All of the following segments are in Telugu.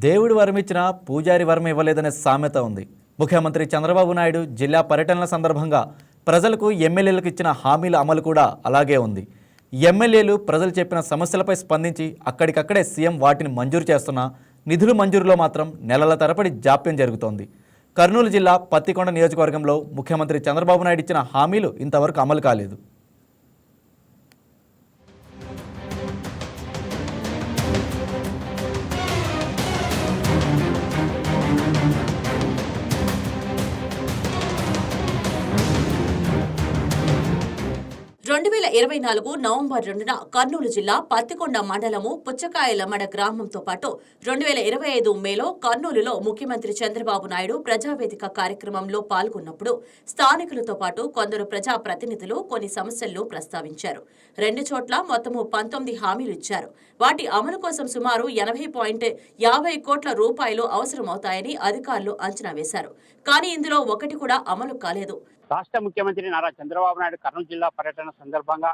దేవుడు వరమిచ్చిన పూజారి వరం ఇవ్వలేదనే సామెత ఉంది. ముఖ్యమంత్రి చంద్రబాబు నాయుడు జిల్లా పర్యటనల సందర్భంగా ప్రజలకు ఎమ్మెల్యేలకు ఇచ్చిన హామీల అమలు కూడా అలాగే ఉంది. ఎమ్మెల్యేలు ప్రజలు చెప్పిన సమస్యలపై స్పందించి అక్కడికక్కడే సీఎం వాటిని మంజూరు చేస్తున్నా నిధులు మంజూరులో మాత్రం నెలల తరబడి జాప్యం జరుగుతోంది. కర్నూలు జిల్లా పత్తికొండ నియోజకవర్గంలో ముఖ్యమంత్రి చంద్రబాబు నాయుడు ఇచ్చిన హామీలు ఇంతవరకు అమలు కాలేదు. 2024 నవంబర్ 2న కర్నూలు జిల్లా పత్తికొండ మండలము పుచ్చకాయలమడ గ్రామంతో పాటు 2025 మేలో కర్నూలులో ముఖ్యమంత్రి చంద్రబాబు నాయుడు ప్రజావేదిక కార్యక్రమంలో పాల్గొన్నప్పుడు స్థానికులతో పాటు కొందరు ప్రజా ప్రతినిధులు కొన్ని సమస్యలను ప్రస్తావించారు. 2 చోట్ల మొత్తము 19 హామీలు ఇచ్చారు. వాటి అమలు కోసం సుమారు 80.50 కోట్ల రూపాయలు అవసరమవుతాయని అధికారులు అంచనా వేశారు. కానీ ఇందులో ఒకటి కూడా అమలు కాలేదు. రాష్ట్ర ముఖ్యమంత్రి నారా చంద్రబాబు నాయుడు కర్నూలు జిల్లా పర్యటన సందర్భంగా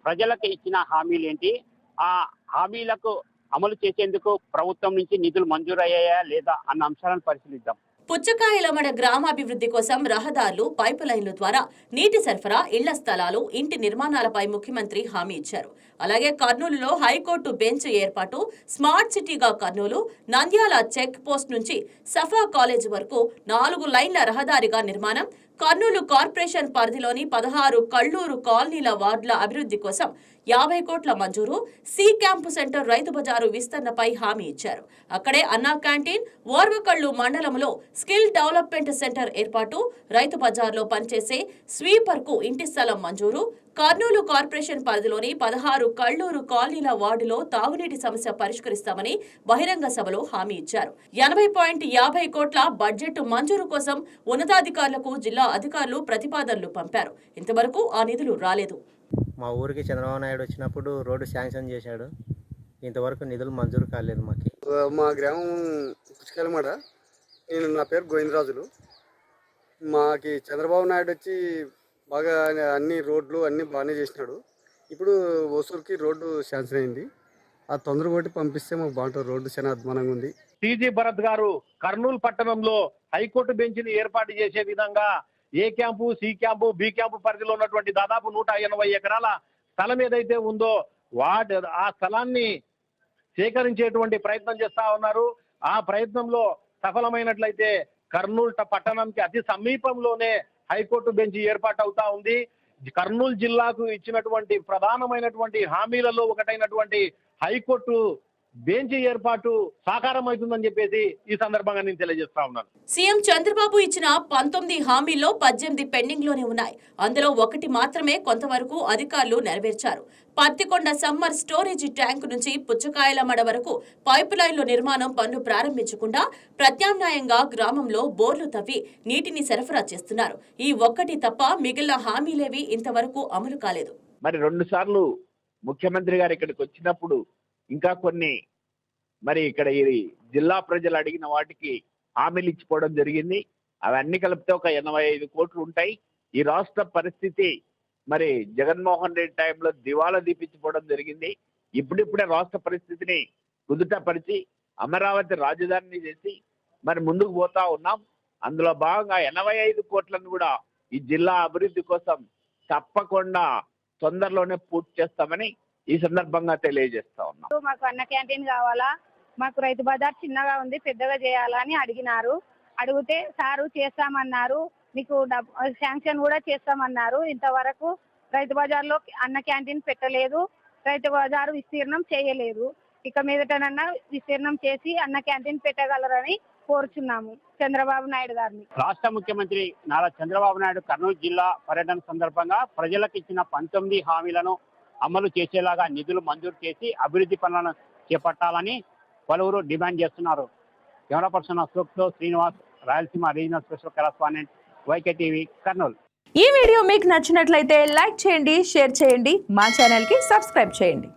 ప్రజలకు ఇచ్చిన హామీలు ఏంటి, ఆ హామీలకు అమలు చేసేందుకు ప్రభుత్వం నుంచి నిధులు మంజూరయ్యాయా లేదా అన్న అంశాలను పరిశీలిద్దాం. పుచ్చకాయలమడ గ్రామాభివృద్ధి కోసం రహదారులు, పైపు లైన్ల ద్వారా నీటి సరఫరా, ఇళ్ల స్థలాలు, ఇంటి నిర్మాణాలపై ముఖ్యమంత్రి హామీ ఇచ్చారు. అలాగే కర్నూలులో హైకోర్టు బెంచ్ ఏర్పాటు, స్మార్ట్ సిటీగా కర్నూలు, నంద్యాల చెక్ పోస్ట్ నుంచి సఫా కాలేజ్ వరకు 4 లైన్ల రహదారిగా నిర్మాణం, కర్నూలు కార్పొరేషన్ పరిధిలోని 16 కళ్లూరు కాలనీల వార్డుల అభివృద్ధి కోసం 50 కోట్ల మంజూరు, సి క్యాంపు సెంటర్ రైతు బజారు విస్తరణపై హామీ ఇచ్చారు. అక్కడే అన్నా క్యాంటీన్, ఓర్వకళ్లు మండలంలో స్కిల్ డెవలప్మెంట్ సెంటర్ ఏర్పాటు, రైతు బజార్లో పనిచేసే స్వీపర్ కు ఇంటి స్థలం మంజూరు, కర్నూలు కార్పొరేషన్ పరిధిలోని 16 కళ్లూరు కాలనీల వార్డులో తాగునీటి సమస్య పరిష్కరిస్తామని బహిరంగ సభలో హామీ ఇచ్చారు. 80.50 కోట్ల బడ్జెట్ మంజూరు కోసం ఉన్నతాధికారులకు జిల్లా అధికారులు ప్రతిపాదనలు పంపారు. ఇంతవరకు ఆ నిధులు రాలేదు. మా ఊరికి చంద్రబాబు నాయుడు వచ్చినప్పుడు రోడ్డు శాంక్షన్ చేశాడు. ఇంతవరకు నిధులు మంజూరు కాలేదు. మా గ్రామం పుచ్చకాయలమడ. నా పేరు గోవిందరాజులు. మాకి చంద్రబాబు నాయుడు వచ్చి బాగా అన్ని రోడ్లు అన్నీ బాగానే చేసినాడు. ఇప్పుడు ఓసూరుకి రోడ్డు శాంక్షన్ అయింది. ఆ తొందర కొట్టి పంపిస్తే మాకు బాగుంటుంది. రోడ్డు చాలా అద్భుతంగా ఉంది. టీజీ భరత్ గారు కర్నూలు పట్టణంలో హైకోర్టు బెంచ్ని ఏర్పాటు చేసే విధంగా A camp, C camp, B camp పరిధిలో ఉన్నటువంటి దాదాపు 180 ఎకరాల స్థలం ఏదైతే ఉందో ఆ స్థలాన్ని సేకరించేటువంటి ప్రయత్నం చేస్తా ఉన్నారు. ఆ ప్రయత్నంలో సఫలమైనట్లయితే కర్నూలు పట్టణంకి అతి సమీపంలోనే హైకోర్టు బెంచ్ ఏర్పాటు అవుతా ఉంది. కర్నూలు జిల్లాకు ఇచ్చినటువంటి ప్రధానమైనటువంటి హామీలలో ఒకటైనటువంటి హైకోర్టు బెంచ్ ఏర్పాటు సాకారం అవుతుందని చెప్పేసి ఈ సందర్భంగా నేను తెలియజేస్తా ఉన్నాను. సీఎం చంద్రబాబు ఇచ్చిన 19 హామీల్లో 18 పెండింగ్ లోనే ఉన్నాయి. అందులో ఒకటి మాత్రమే కొంతవరకు అధికారులు నెరవేర్చారు. పత్తికొండ సమ్మర్ స్టోరేజ్ ట్యాంకు నుంచి పుచ్చకాయలమడ వరకు పైపు లైన్ల నిర్మాణం పనులు ప్రారంభించకుండా ప్రత్యామ్నాయంగా గ్రామంలో బోర్లు తవ్వి నీటిని సరఫరా చేస్తున్నారు. ఈ ఒక్కటి తప్ప మిగిలిన హామీలేవి ఇంతవరకు అమలు కాలేదు. మరి 2 సార్లు ముఖ్యమంత్రి గారు ఇక్కడికి వచ్చినప్పుడు ఇంకా కొన్ని మరి ఇక్కడ ఈ జిల్లా ప్రజలు అడిగిన వాటికి హామీలు ఇచ్చిపోవడం జరిగింది. అవన్నీ కలిపితే ఒక 85 కోట్లు ఉంటాయి. ఈ రాష్ట్ర పరిస్థితి మరి జగన్మోహన్ రెడ్డి టైంలో దివాలా దీపించిపోవడం జరిగింది. ఇప్పుడిప్పుడే రాష్ట్ర పరిస్థితిని కుదుటపరిచి అమరావతి రాజధానిని చేసి మరి ముందుకు పోతా ఉన్నాం. అందులో భాగంగా 85 కోట్లను కూడా ఈ జిల్లా అభివృద్ధి కోసం తప్పకుండా తొందరలోనే పూర్తి చేస్తామని ఈ సందర్భంగా తెలియజేస్తా ఉన్నాం. మాకు అన్న క్యాంటీన్ కావాలా, మాకు రైతు బజార్ చిన్నగా ఉంది, పెద్దగా చేయాలని అడిగినారు. అడిగితే సారు చేస్తామన్నారు, మీకు శాంక్షన్ కూడా చేస్తామన్నారు. ఇంతవరకు రైతు బజార్లో అన్న క్యాంటీన్ పెట్టలేదు, రైతు బజారు విస్తీర్ణం చేయలేదు. ఇక మీదటనన్నా విస్తీర్ణం చేసి అన్న క్యాంటీన్ పెట్టగలరని కోరుచున్నాము చంద్రబాబు నాయుడు గారిని. రాష్ట్ర ముఖ్యమంత్రి నారా చంద్రబాబు నాయుడు కర్నూలు జిల్లా పర్యటన సందర్భంగా ప్రజలకు ఇచ్చిన 19 హామీలను అమలు చేసేలాగా నిధులు మంజూరు చేసి అభివృద్ధి పనులను చేపట్టాలని పలువురు డిమాండ్ చేస్తున్నారు. కెమెరా పర్సన్ అశోక్తో Srinivas, Rayalaseema regional special correspondent, YK TV, Kurnool. ఈ వీడియో మీకు నచ్చినట్లయితే లైక్ చేయండి, షేర్ చేయండి, మా ఛానల్కి సబ్స్క్రైబ్ చేయండి.